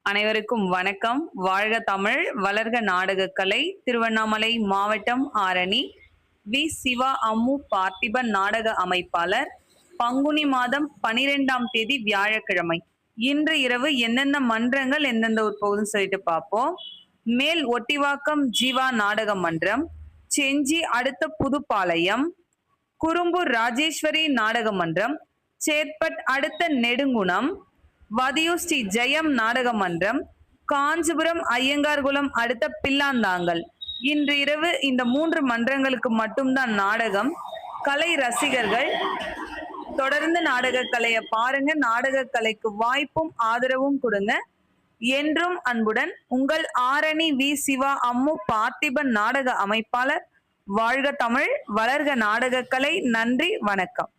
அனைவருக்கும் வணக்கம். வாழ்க தமிழ், வளர்க நாடகக்கலை. திருவண்ணாமலை மாவட்டம் ஆரணி சிவா அம்மு பார்த்திபன் நாடக அமைப்பாளர். பங்குனி மாதம் 12ஆம் தேதி வியாழக்கிழமை. இன்று இரவு எந்தெந்த மன்றங்கள் எந்தெந்த ஊர் போகுதுன்னு சொல்லிட்டு பார்ப்போம். மேல் ஒட்டிவாக்கம் ஜீவா நாடக மன்றம், செஞ்சி அடுத்த புதுப்பாளையம், குறும்பூர் ராஜேஸ்வரி நாடக மன்றம், சேத்பட் அடுத்த நெடுங்குணம், வதியூர் ஸ்ரீ ஜெயம் நாடக மன்றம், காஞ்சிபுரம் ஐயங்கார்குளம் அடுத்த பில்லாந்தாங்கல். இன்று இரவு இந்த 3 மன்றங்களுக்கு மட்டும்தான் நாடகம். கலை ரசிகர்கள் தொடர்ந்து நாடக கலையை பாருங்க. நாடக கலைக்கு வாய்ப்பும் ஆதரவும் கொடுங்க. என்றும் அன்புடன் உங்கள் ஆரணி சிவா அம்மு பார்த்திபன் நாடக அமைப்பாளர். வாழ்க தமிழ், வளர்க நாடகக்கலை. நன்றி, வணக்கம்.